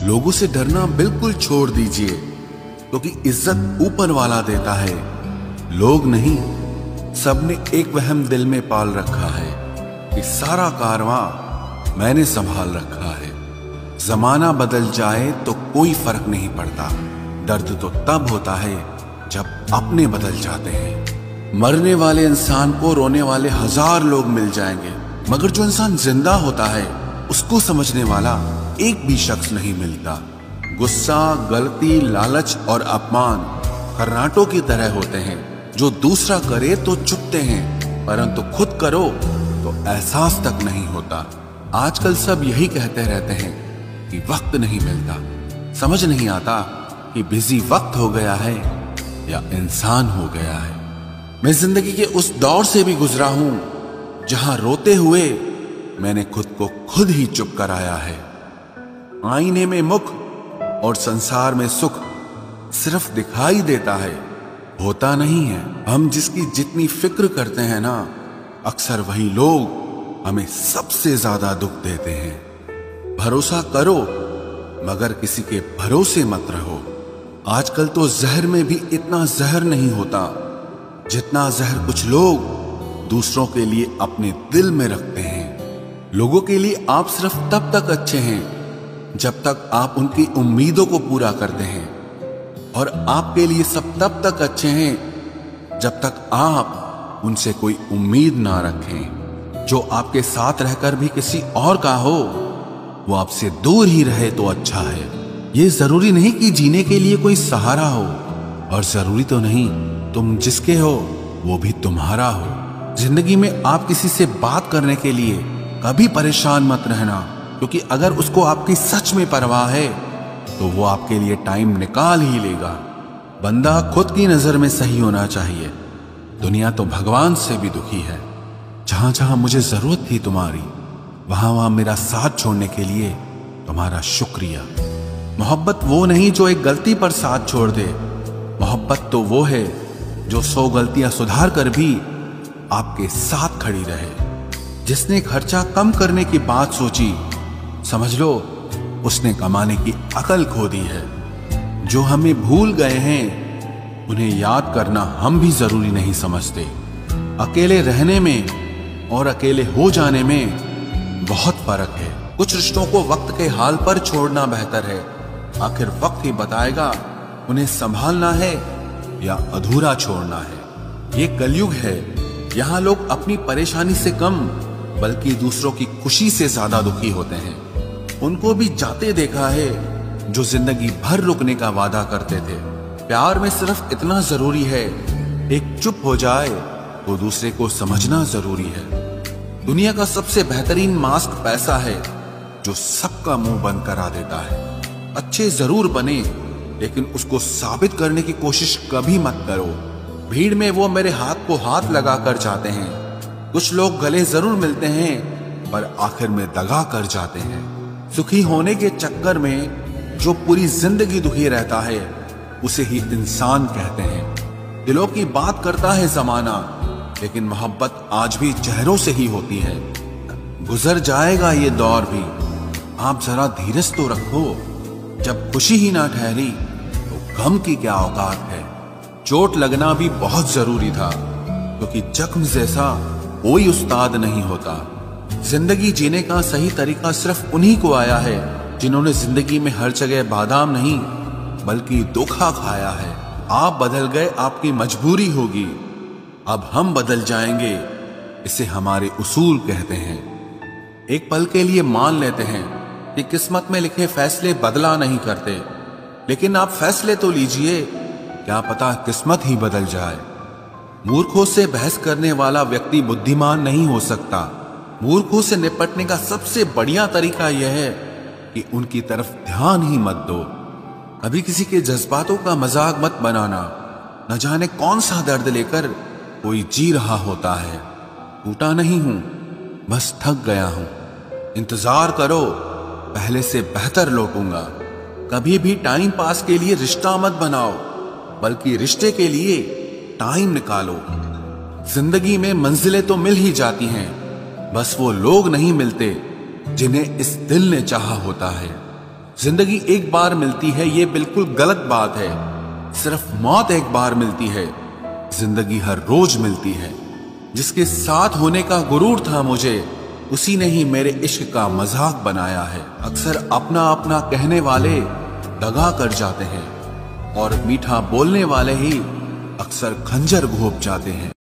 लोगों से डरना बिल्कुल छोड़ दीजिए, क्योंकि इज्जत ऊपर वाला देता है, लोग नहीं। सबने एक वहम दिल में पाल रखा है कि सारा कारवां मैंने संभाल रखा है। जमाना बदल जाए तो कोई फर्क नहीं पड़ता, दर्द तो तब होता है जब अपने बदल जाते हैं। मरने वाले इंसान को रोने वाले 1000 लोग मिल जाएंगे, मगर जो इंसान जिंदा होता है उसको समझने वाला एक भी शख्स नहीं मिलता। गुस्सा, गलती, लालच और अपमान खर्राटों की तरह होते हैं, जो दूसरा करे तो चुपते हैं, परंतु खुद करो तो एहसास तक नहीं होता। आजकल सब यही कहते रहते हैं कि वक्त नहीं मिलता। समझ नहीं आता कि बिजी वक्त हो गया है या इंसान हो गया है। मैं जिंदगी के उस दौर से भी गुजरा हूं जहां रोते हुए मैंने खुद को खुद ही चुप कराया है। आईने में मुख और संसार में सुख सिर्फ दिखाई देता है, होता नहीं है। हम जिसकी जितनी फिक्र करते हैं ना, अक्सर वही लोग हमें सबसे ज्यादा दुख देते हैं। भरोसा करो मगर किसी के भरोसे मत रहो। आजकल तो जहर में भी इतना जहर नहीं होता जितना जहर कुछ लोग दूसरों के लिए अपने दिल में रखते हैं। लोगों के लिए आप सिर्फ तब तक अच्छे हैं जब तक आप उनकी उम्मीदों को पूरा करते हैं, और आपके लिए सब तब तक अच्छे हैं जब तक आप उनसे कोई उम्मीद ना रखें। जो आपके साथ रहकर भी किसी और का हो, वो आपसे दूर ही रहे तो अच्छा है। ये जरूरी नहीं कि जीने के लिए कोई सहारा हो, और जरूरी तो नहीं तुम जिसके हो वो भी तुम्हारा हो। जिंदगी में आप किसी से बात करने के लिए कभी परेशान मत रहना, क्योंकि अगर उसको आपकी सच में परवाह है तो वो आपके लिए टाइम निकाल ही लेगा। बंदा खुद की नजर में सही होना चाहिए। दुनिया तो भगवान से भी दुखी है। जहां जहां मुझे जरूरत थी तुम्हारी, वहां वहां मेरा साथ छोड़ने के लिए तुम्हारा शुक्रिया। मोहब्बत वो नहीं जो एक गलती पर साथ छोड़ दे। मोहब्बत तो वो है जो 100 गलतियां सुधार कर भी आपके साथ खड़ी रहे। जिसने खर्चा कम करने की बात सोची, समझ लो उसने कमाने की अकल खो दी है। जो हमें भूल गए हैं उन्हें याद करना हम भी जरूरी नहीं समझते। अकेले रहने में और अकेले हो जाने में बहुत फर्क है। कुछ रिश्तों को वक्त के हाल पर छोड़ना बेहतर है। आखिर वक्त ही बताएगा उन्हें संभालना है या अधूरा छोड़ना है। ये कलयुग है, यहाँ लोग अपनी परेशानी से कम बल्कि दूसरों की खुशी से ज्यादा दुखी होते हैं। उनको भी जाते देखा है जो जिंदगी भर रुकने का वादा करते थे। प्यार में सिर्फ इतना जरूरी है, एक चुप हो जाए तो दूसरे को समझना जरूरी है। दुनिया का सबसे बेहतरीन मास्क पैसा है, जो सबका मुंह बंद करा देता है। अच्छे जरूर बने, लेकिन उसको साबित करने की कोशिश कभी मत करो। भीड़ में वो मेरे हाथ को हाथ लगा कर जाते हैं। कुछ लोग गले जरूर मिलते हैं, पर आखिर में दगा कर जाते हैं। सुखी होने के चक्कर में जो पूरी जिंदगी दुखी रहता है, उसे ही इंसान कहते हैं। दिलों की बात करता है जमाना, लेकिन मोहब्बत आज भी चेहरों से ही होती है। गुजर जाएगा ये दौर भी, आप जरा धीरज तो रखो। जब खुशी ही ना ठहरी तो गम की क्या औकात है। चोट लगना भी बहुत जरूरी था, क्योंकि जख्म जैसा कोई उस्ताद नहीं होता। जिंदगी जीने का सही तरीका सिर्फ उन्हीं को आया है जिन्होंने जिंदगी में हर जगह बादाम नहीं बल्कि धोखा खाया है। आप बदल गए, आपकी मजबूरी होगी, अब हम बदल जाएंगे, इसे हमारे उसूल कहते हैं। एक पल के लिए मान लेते हैं कि किस्मत में लिखे फैसले बदला नहीं करते, लेकिन आप फैसले तो लीजिए, क्या पता किस्मत ही बदल जाए। मूर्खों से बहस करने वाला व्यक्ति बुद्धिमान नहीं हो सकता। मूर्खों से निपटने का सबसे बढ़िया तरीका यह है कि उनकी तरफ ध्यान ही मत दो। कभी किसी के जज्बातों का मजाक मत बनाना। न जाने कौन सा दर्द लेकर कोई जी रहा होता है। टूटा नहीं हूं, बस थक गया हूं। इंतजार करो, पहले से बेहतर लौटूंगा। कभी भी टाइम पास के लिए रिश्ता मत बनाओ, बल्कि रिश्ते के लिए टाइम निकालो। जिंदगी में मंजिलें तो मिल ही जाती हैं, बस वो लोग नहीं मिलते जिन्हें इस दिल ने चाहा होता है। जिंदगी एक बार मिलती है ये बिल्कुल गलत बात है। सिर्फ मौत एक बार मिलती है, जिंदगी हर रोज मिलती है। जिसके साथ होने का गुरूर था मुझे, उसी ने ही मेरे इश्क का मजाक बनाया है। अक्सर अपना अपना कहने वाले दगा कर जाते हैं और मीठा बोलने वाले ही अक्सर खंजर घोंप जाते हैं।